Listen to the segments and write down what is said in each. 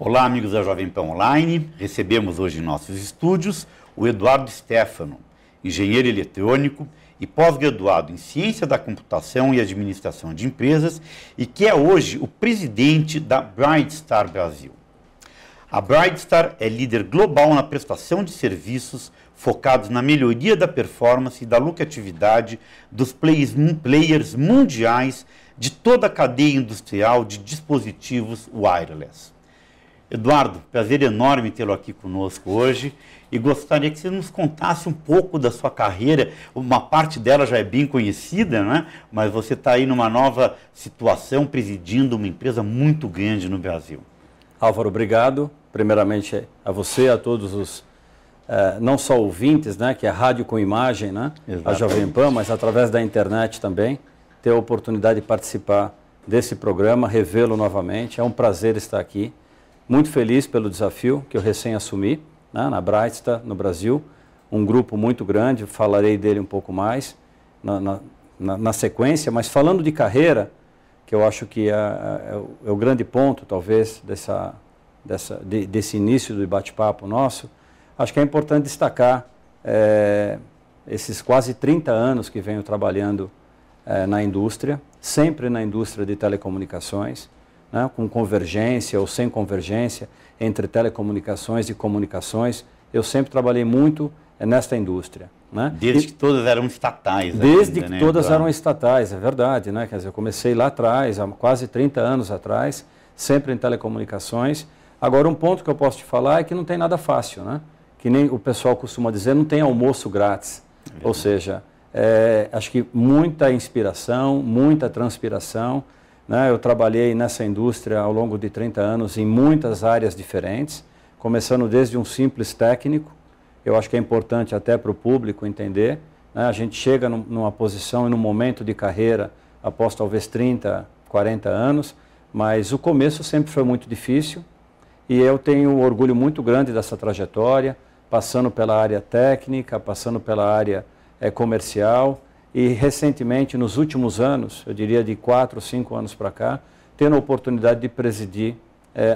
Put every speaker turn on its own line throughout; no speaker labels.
Olá, amigos da Jovem Pan Online. Recebemos hoje em nossos estúdios o Eduardo Stefano, engenheiro eletrônico e pós-graduado em Ciência da Computação e Administração de Empresas e que é hoje o presidente da Brightstar Brasil. A Brightstar é líder global na prestação de serviços focados na melhoria da performance e da lucratividade dos players mundiais de toda a cadeia industrial de dispositivos wireless. Eduardo, prazer enorme tê-lo aqui conosco hoje e gostaria que você nos contasse um pouco da sua carreira. Uma parte dela já é bem conhecida, né? Mas você está aí numa nova situação, presidindo uma empresa muito grande no Brasil.
Álvaro, obrigado. Primeiramente a você, a todos os, não só ouvintes, né, que é rádio com imagem, né, a Jovem Pan, mas através da internet também, ter a oportunidade de participar desse programa, revê-lo novamente. É um prazer estar aqui. Muito feliz pelo desafio que eu recém assumi, né, na Brightstar, no Brasil. Um grupo muito grande, falarei dele um pouco mais na sequência, mas falando de carreira, que eu acho que é o grande ponto, talvez, desse início do bate-papo nosso, acho que é importante destacar esses quase 30 anos que venho trabalhando na indústria, sempre na indústria de telecomunicações, né, com convergência ou sem convergência entre telecomunicações e comunicações. Eu sempre trabalhei muito nesta indústria. Né?
Desde que todas eram estatais.
Desde que todas eram estatais, é verdade. Né? Quer dizer, eu comecei lá atrás, há quase 30 anos atrás, sempre em telecomunicações. Agora, um ponto que eu posso te falar é que não tem nada fácil, né? Que nem o pessoal costuma dizer, não tem almoço grátis. Ou seja, acho que muita inspiração, muita transpiração. Né? Eu trabalhei nessa indústria ao longo de 30 anos em muitas áreas diferentes, começando desde um simples técnico. Eu acho que é importante até para o público entender. Né? A gente chega numa posição e num momento de carreira após talvez 30, 40 anos, mas o começo sempre foi muito difícil e eu tenho um orgulho muito grande dessa trajetória, passando pela área técnica, passando pela área comercial, e recentemente, nos últimos anos, eu diria de 4 ou 5 anos para cá, tendo a oportunidade de presidir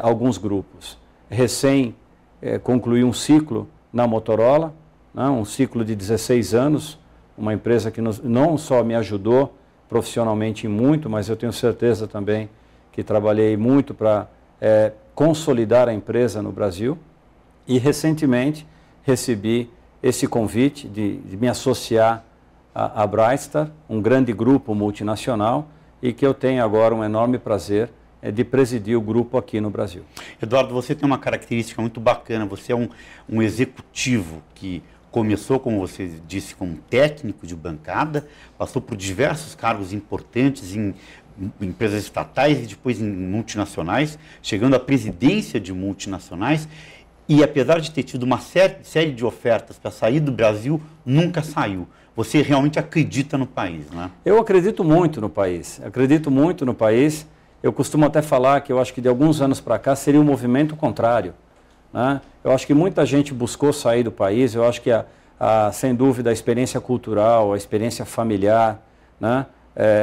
alguns grupos. Recém concluí um ciclo na Motorola, né, um ciclo de 16 anos, uma empresa que não só me ajudou profissionalmente em muito, mas eu tenho certeza também que trabalhei muito para consolidar a empresa no Brasil. E recentemente recebi esse convite de me associar a Brightstar, um grande grupo multinacional, e que eu tenho agora um enorme prazer de presidir o grupo aqui no Brasil.
Eduardo, você tem uma característica muito bacana, você é um executivo que começou, como você disse, como técnico de bancada, passou por diversos cargos importantes em empresas estatais e depois em multinacionais, chegando à presidência de multinacionais, e apesar de ter tido uma série de ofertas para sair do Brasil, nunca saiu. Você realmente acredita no país, né?
Eu acredito muito no país, Eu costumo até falar que eu acho que de alguns anos para cá seria um movimento contrário, né? Eu acho que muita gente buscou sair do país, eu acho que, sem dúvida, a experiência cultural, a experiência familiar, né?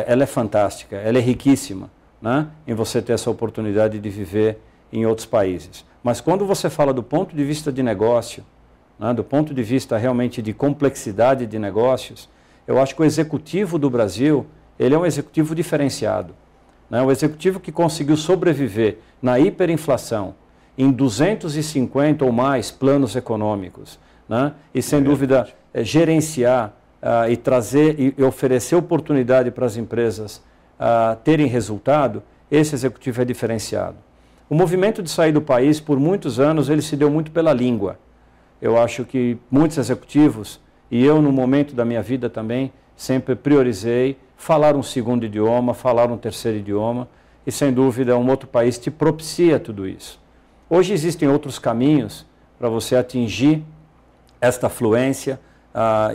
Ela é fantástica, ela é riquíssima, né? Em você ter essa oportunidade de viver em outros países. Mas quando você fala do ponto de vista de negócio, né, do ponto de vista realmente de complexidade de negócios, eu acho que o executivo do Brasil, ele é um executivo diferenciado. Né, um executivo que conseguiu sobreviver na hiperinflação, em 250 ou mais planos econômicos, né, e sem dúvida gerenciar e trazer e oferecer oportunidade para as empresas terem resultado, esse executivo é diferenciado. O movimento de sair do país, por muitos anos, ele se deu muito pela língua. Eu acho que muitos executivos, e eu no momento da minha vida também, sempre priorizei falar um segundo idioma, falar um terceiro idioma, e sem dúvida um outro país te propicia tudo isso. Hoje existem outros caminhos para você atingir esta fluência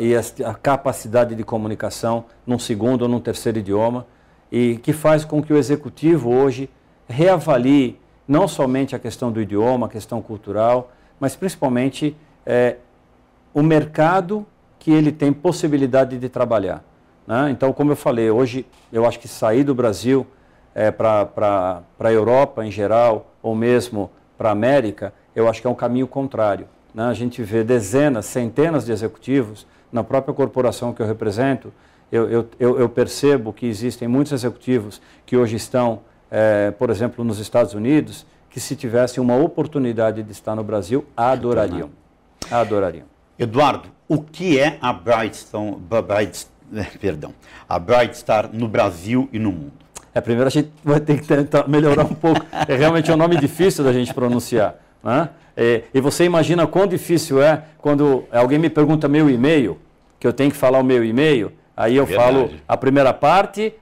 e a capacidade de comunicação num segundo ou num terceiro idioma, e que faz com que o executivo hoje reavalie não somente a questão do idioma, a questão cultural, mas principalmente o mercado que ele tem possibilidade de trabalhar. Né? Então, como eu falei, hoje eu acho que sair do Brasil para a Europa em geral, ou mesmo para a América, eu acho que é um caminho contrário, né? A gente vê dezenas, centenas de executivos, na própria corporação que eu represento, eu percebo que existem muitos executivos que hoje estão, por exemplo, nos Estados Unidos, que se tivessem uma oportunidade de estar no Brasil, adorariam. Adorariam.
Eduardo, o que é a Brightstar no Brasil e no mundo?
Primeiro a gente vai ter que tentar melhorar um pouco. Realmente é um nome difícil da gente pronunciar, né? E você imagina quão difícil é quando alguém me pergunta meu e-mail, que eu tenho que falar o meu e-mail, aí eu falo a primeira parte,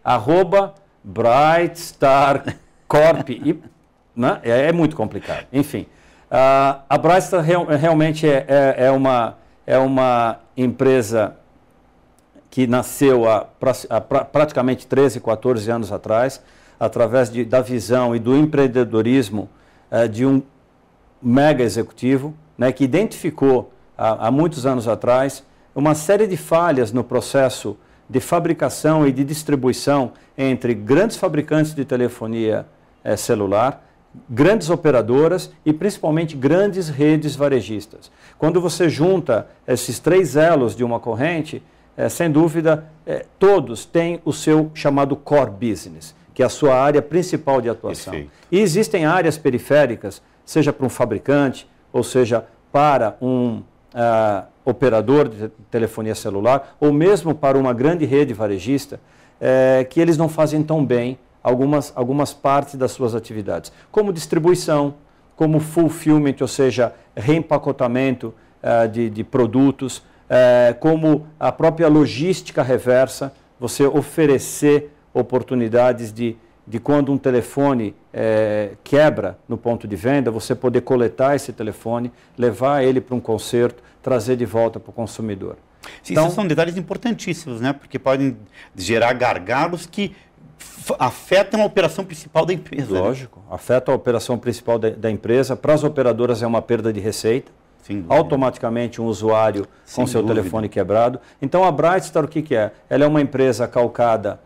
@Brightstar Corp, né? É muito complicado. Enfim, a Brightstar realmente é uma empresa que nasceu há praticamente 13, 14 anos atrás, através da visão e do empreendedorismo de um mega executivo, né, que identificou há muitos anos atrás uma série de falhas no processo de fabricação e de distribuição entre grandes fabricantes de telefonia celular, grandes operadoras e principalmente grandes redes varejistas. Quando você junta esses três elos de uma corrente, sem dúvida, todos têm o seu chamado core business, que é a sua área principal de atuação. Perfeito. E existem áreas periféricas, seja para um fabricante, ou seja, para um operador de telefonia celular, ou mesmo para uma grande rede varejista, que eles não fazem tão bem algumas partes das suas atividades, como distribuição, como fulfillment, ou seja, reempacotamento de produtos, como a própria logística reversa, você oferecer oportunidades de quando um telefone quebra no ponto de venda, você poder coletar esse telefone, levar ele para um conserto, trazer de volta para o consumidor.
Sim, então, esses são detalhes importantíssimos, né? Porque podem gerar gargalos que afetam a operação principal da empresa.
Lógico, né? Afeta a operação principal da empresa. Para as operadoras é uma perda de receita. Automaticamente um usuário com seu telefone quebrado. Então a Brightstar o que é? Ela é uma empresa calcada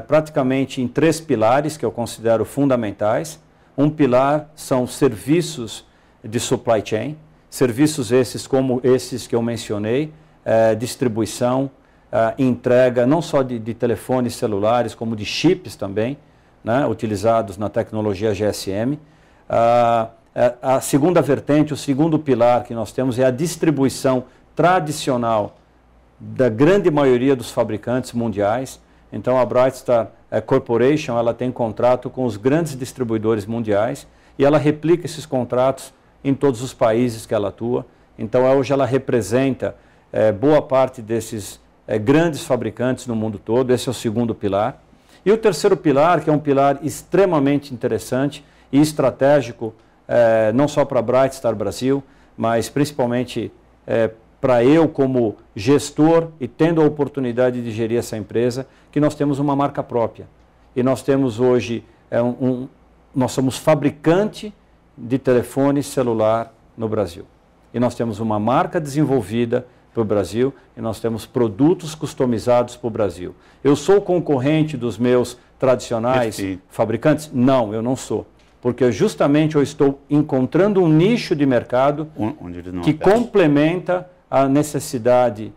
praticamente em 3 pilares que eu considero fundamentais. Um pilar são serviços de supply chain, serviços esses como esses que eu mencionei, distribuição, entrega não só de telefones celulares, como de chips também, né, utilizados na tecnologia GSM. A segunda vertente, o segundo pilar que nós temos é a distribuição tradicional da grande maioria dos fabricantes mundiais. Então a Brightstar Corporation ela tem contrato com os grandes distribuidores mundiais e ela replica esses contratos em todos os países que ela atua. Então hoje ela representa boa parte desses grandes fabricantes no mundo todo. Esse é o segundo pilar. E o terceiro pilar, que é um pilar extremamente interessante e estratégico, não só para a Brightstar Brasil, mas principalmente para eu como gestor e tendo a oportunidade de gerir essa empresa, que nós temos uma marca própria. E nós temos hoje, nós somos fabricante de telefone celular no Brasil. E nós temos uma marca desenvolvida para o Brasil e nós temos produtos customizados para o Brasil. Eu sou concorrente dos meus tradicionais fabricantes? Não, eu não sou. Porque justamente eu estou encontrando um nicho de mercado que complementa a necessidade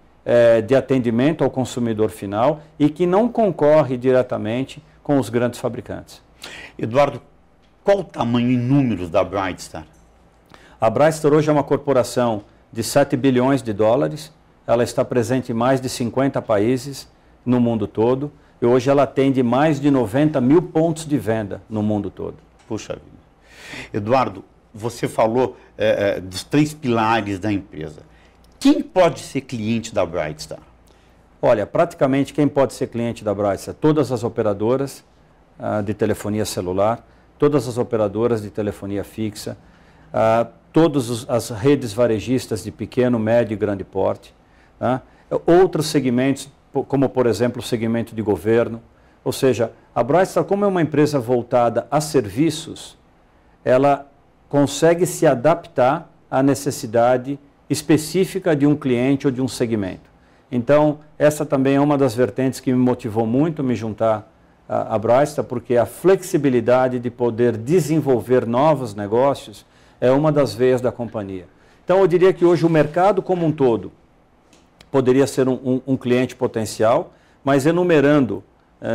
de atendimento ao consumidor final e que não concorre diretamente com os grandes fabricantes.
Eduardo, qual o tamanho em números da Brightstar?
A Brightstar hoje é uma corporação de 7 bilhões de dólares, ela está presente em mais de 50 países no mundo todo e hoje ela atende mais de 90 mil pontos de venda no mundo todo.
Puxa vida. Eduardo, você falou dos 3 pilares da empresa. Quem pode ser cliente da Brightstar?
Olha, praticamente quem pode ser cliente da Brightstar? Todas as operadoras de telefonia celular, todas as operadoras de telefonia fixa, todas as redes varejistas de pequeno, médio e grande porte, outros segmentos, como por exemplo o segmento de governo. Ou seja, a Brightstar, como é uma empresa voltada a serviços, ela consegue se adaptar à necessidade específica de um cliente ou de um segmento. Então, essa também é uma das vertentes que me motivou muito a me juntar à Brightstar, porque a flexibilidade de poder desenvolver novos negócios é uma das veias da companhia. Então, eu diria que hoje o mercado como um todo poderia ser um cliente potencial, mas enumerando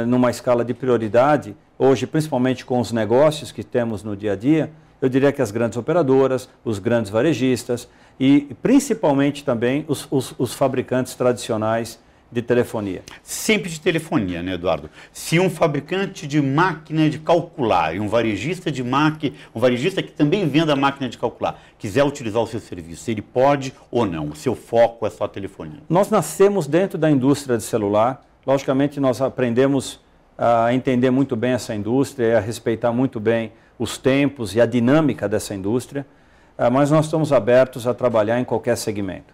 numa escala de prioridade, hoje, principalmente com os negócios que temos no dia a dia, eu diria que as grandes operadoras, os grandes varejistas e principalmente também os fabricantes tradicionais de telefonia.
Sempre de telefonia, né, Eduardo? Se um fabricante de máquina de calcular e um varejista que também venda máquina de calcular, quiser utilizar o seu serviço, ele pode ou não? O seu foco é só telefonia?
Nós nascemos dentro da indústria de celular. Logicamente, nós aprendemos a entender muito bem essa indústria e a respeitar muito bem os tempos e a dinâmica dessa indústria, mas nós estamos abertos a trabalhar em qualquer segmento.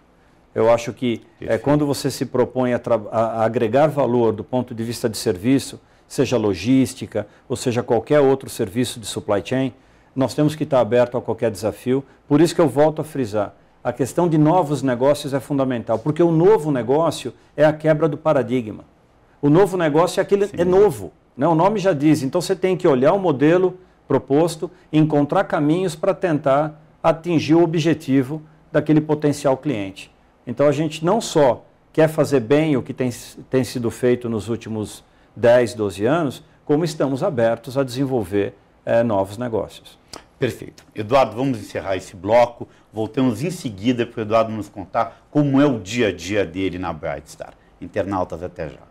Eu acho que quando você se propõe a agregar valor do ponto de vista de serviço, seja logística ou seja qualquer outro serviço de supply chain, nós temos que estar aberto a qualquer desafio. Por isso que eu volto a frisar, a questão de novos negócios é fundamental, porque o novo negócio é a quebra do paradigma. O novo negócio é aquele é novo, né? O nome já diz. Então você tem que olhar o modelo proposto, encontrar caminhos para tentar atingir o objetivo daquele potencial cliente. Então a gente não só quer fazer bem o que tem sido feito nos últimos 10, 12 anos, como estamos abertos a desenvolver novos negócios.
Perfeito. Eduardo, vamos encerrar esse bloco. Voltamos em seguida para o Eduardo nos contar como é o dia a dia dele na Brightstar. Internautas, até já.